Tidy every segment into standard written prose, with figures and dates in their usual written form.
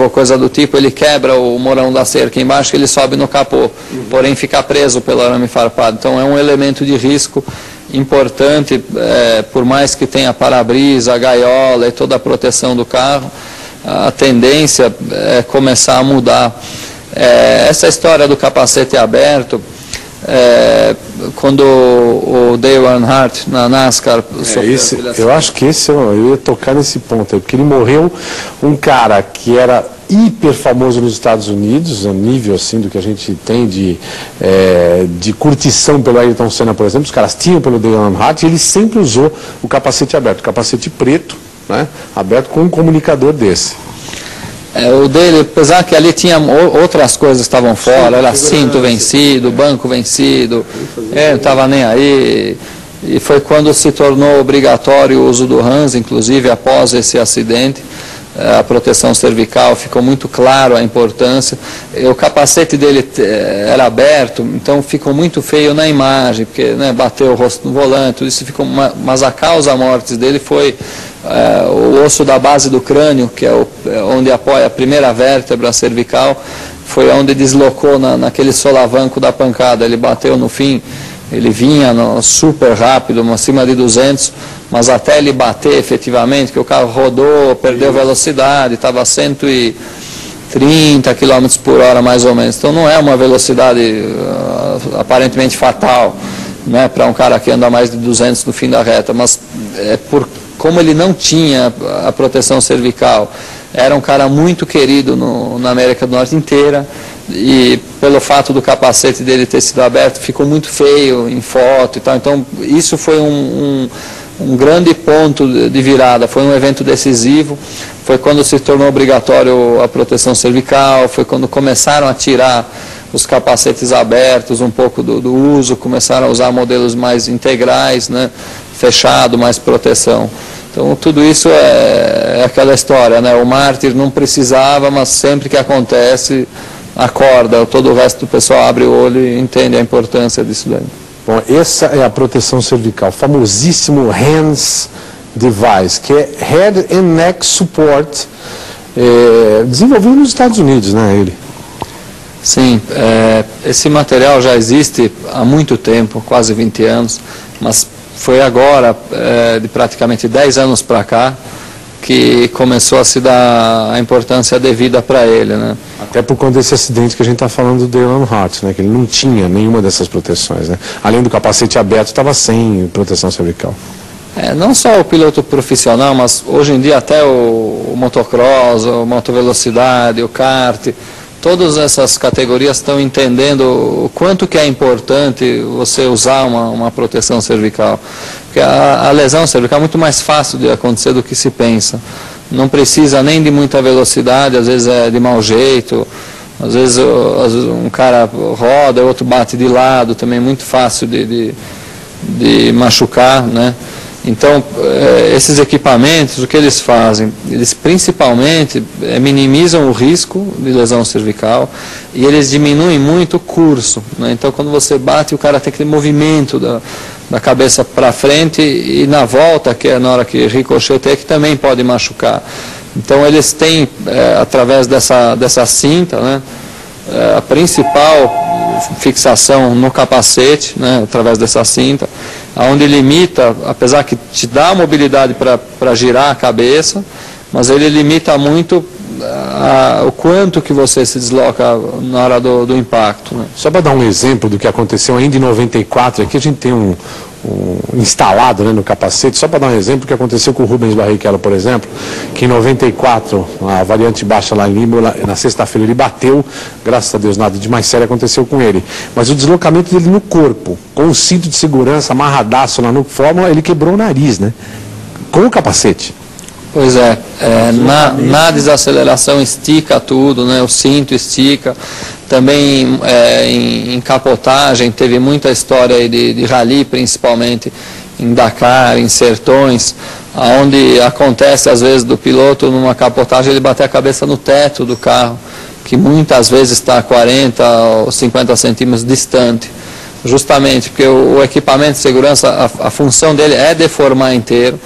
ou coisa do tipo, ele quebra o morão da cerca embaixo e ele sobe no capô, porém fica preso pelo arame farpado. Então é um elemento de risco importante, por mais que tenha para-brisa, gaiola e toda a proteção do carro, a tendência é começar a mudar. Essa história do capacete aberto, quando o Dale Earnhardt na NASCAR sofreu eu acho que eu ia tocar nesse ponto aí, porque ele morreu um cara que era hiper famoso nos Estados Unidos, a nível assim do que a gente tem de curtição pelo Ayrton Senna, por exemplo. Os caras tinham pelo Dale Earnhardt e ele sempre usou o capacete aberto, o capacete preto, né, aberto com um comunicador desse. O dele, apesar que ali tinha outras coisas que estavam fora, era cinto vencido, banco vencido, não estava nem aí. E foi quando se tornou obrigatório o uso do Hans, inclusive após esse acidente, a proteção cervical, ficou muito claro a importância. O capacete dele era aberto, então ficou muito feio na imagem, porque, né, bateu o rosto no volante, tudo isso ficou, mas a causa mortis dele foi o osso da base do crânio, que é onde apoia a primeira vértebra cervical, foi onde deslocou naquele solavanco da pancada. Ele bateu no fim, ele vinha super rápido, acima de 200, mas até ele bater efetivamente, que o carro rodou, perdeu velocidade, estava a 130 km por hora mais ou menos. Então não é uma velocidade aparentemente fatal, né, para um cara que anda mais de 200 no fim da reta, mas como ele não tinha a proteção cervical, era um cara muito querido na América do Norte inteira, e pelo fato do capacete dele ter sido aberto, ficou muito feio em foto e tal. Então isso foi um grande ponto de virada, foi um evento decisivo, foi quando se tornou obrigatório a proteção cervical, foi quando começaram a tirar os capacetes abertos um pouco do uso, começaram a usar modelos mais integrais, né, fechado, mais proteção. Então tudo isso é aquela história, né? O mártir não precisava, mas sempre que acontece, acorda, todo o resto do pessoal abre o olho e entende a importância disso daí. Bom, essa é a proteção cervical, famosíssimo HANS device, que é Head and Neck Support, desenvolvido nos Estados Unidos, né, ele? Sim, esse material já existe há muito tempo, quase 20 anos, mas foi agora, de praticamente 10 anos para cá, que começou a se dar a importância devida para ele, né? Até por conta desse acidente que a gente está falando do Dale Earnhardt, né? Que ele não tinha nenhuma dessas proteções, né? Além do capacete aberto, estava sem proteção cervical. Não só o piloto profissional, mas hoje em dia até o motocross, a motovelocidade, o kart, todas essas categorias estão entendendo o quanto que é importante você usar uma proteção cervical. Porque a lesão cervical é muito mais fácil de acontecer do que se pensa. Não precisa nem de muita velocidade, às vezes é de mau jeito, às vezes um cara roda, o outro bate de lado, também é muito fácil de machucar, né? Então, esses equipamentos, o que eles fazem? Eles principalmente minimizam o risco de lesão cervical e eles diminuem muito o curso, né? Então, quando você bate, o cara tem aquele movimento da cabeça para frente e na volta, que é na hora que ricocheteia, que também pode machucar. Então, eles têm, através dessa cinta, né, a principal fixação no capacete, né, através dessa cinta, onde limita, apesar que te dá mobilidade para girar a cabeça, mas ele limita muito o quanto que você se desloca na hora do impacto, né? Só para dar um exemplo do que aconteceu ainda em 94, aqui a gente tem um instalado, né, no capacete, só para dar um exemplo, o que aconteceu com o Rubens Barrichello, por exemplo, que em 94, a variante baixa lá em Lima, na sexta-feira ele bateu, graças a Deus nada de mais sério aconteceu com ele, mas o deslocamento dele no corpo, com o cinto de segurança amarradaço lá no Fórmula, ele quebrou o nariz, né, com o capacete. Pois na desaceleração estica tudo, né? O cinto estica. Também em capotagem teve muita história aí de rally, principalmente em Dakar, em Sertões, onde acontece às vezes do piloto numa capotagem ele bater a cabeça no teto do carro, que muitas vezes está a 40 ou 50 centímetros distante. Justamente porque o equipamento de segurança, a função dele é deformar inteiro.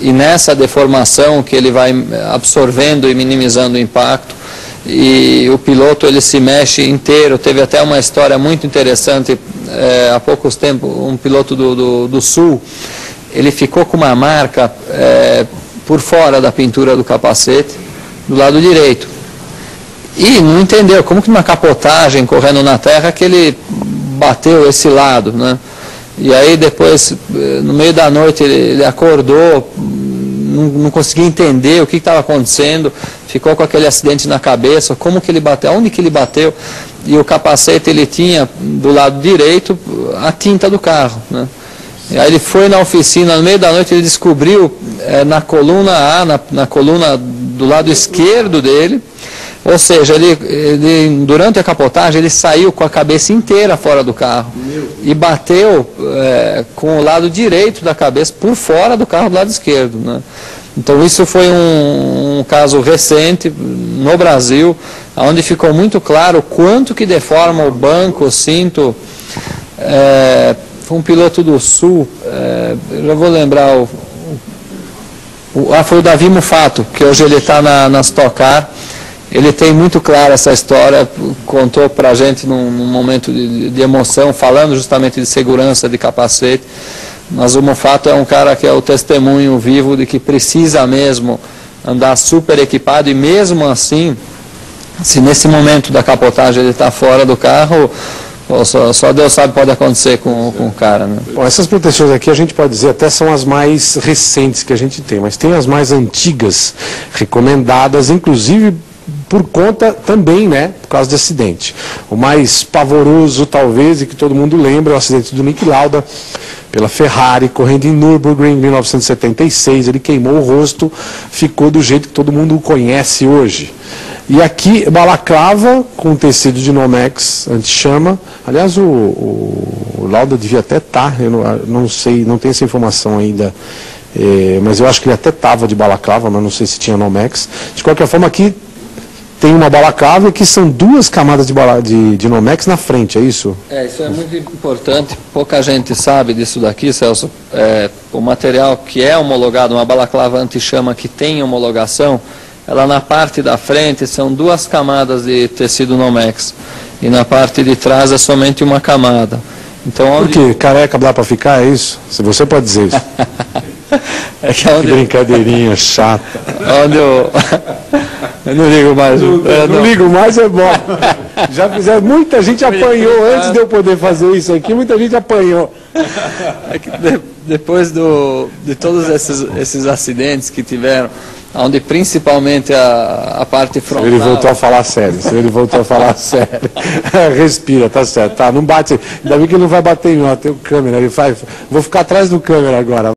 E nessa deformação que ele vai absorvendo e minimizando o impacto, e o piloto ele se mexe inteiro. Teve até uma história muito interessante, há poucos tempos, um piloto do Sul, ele ficou com uma marca por fora da pintura do capacete, do lado direito, e não entendeu como que numa capotagem correndo na terra que ele bateu esse lado, né? E aí depois, no meio da noite, ele acordou, não conseguia entender o que estava acontecendo, ficou com aquele acidente na cabeça, como que ele bateu, onde que ele bateu, e o capacete ele tinha do lado direito a tinta do carro, né? E aí ele foi na oficina, no meio da noite ele descobriu na coluna A, na coluna do lado esquerdo dele, ou seja, ele durante a capotagem ele saiu com a cabeça inteira fora do carro e bateu com o lado direito da cabeça por fora do carro do lado esquerdo, né? Então isso foi um caso recente no Brasil, onde ficou muito claro o quanto que deforma o banco, o cinto. Foi um piloto do Sul, eu já vou lembrar, foi o Davi Mufato, que hoje ele está na Stock Car. Ele tem muito claro essa história, contou para a gente num momento de emoção, falando justamente de segurança de capacete. Mas o Mufato é um cara que é o testemunho vivo de que precisa mesmo andar super equipado, e mesmo assim, se nesse momento da capotagem ele está fora do carro, só Deus sabe o que pode acontecer com o cara, né? Bom, essas proteções aqui a gente pode dizer até são as mais recentes que a gente tem, mas tem as mais antigas, recomendadas, inclusive por conta também, né, por causa de acidente. O mais pavoroso, talvez, e que todo mundo lembra, é o acidente do Niki Lauda pela Ferrari, correndo em Nürburgring em 1976. Ele queimou o rosto, ficou do jeito que todo mundo o conhece hoje. E aqui, balaclava com tecido de Nomex anti-chama. Aliás, o Lauda devia até estar, eu não sei, não tenho essa informação ainda, mas eu acho que ele até estava de balaclava, mas não sei se tinha Nomex. De qualquer forma, aqui tem uma balaclava que são duas camadas de Nomex na frente, é isso? Isso é muito importante, pouca gente sabe disso daqui, Celso. O material que é homologado, uma balaclava anti-chama que tem homologação, ela na parte da frente são duas camadas de tecido Nomex, e na parte de trás é somente uma camada. Então, Por quê? Careca dá para ficar, é isso? Se você pode dizer isso. Que brincadeirinha chata. Eu não ligo mais. Não ligo mais, é bom. Já fizeram, muita gente apanhou antes de eu poder fazer isso aqui, muita gente apanhou. Depois de todos esses acidentes que tiveram, onde principalmente a parte frontal... Ele voltou a falar sério, Respira, tá certo. Tá, não bate, ainda bem que ele não vai bater em mim, ó, tem o câmera, vou ficar atrás do câmera agora.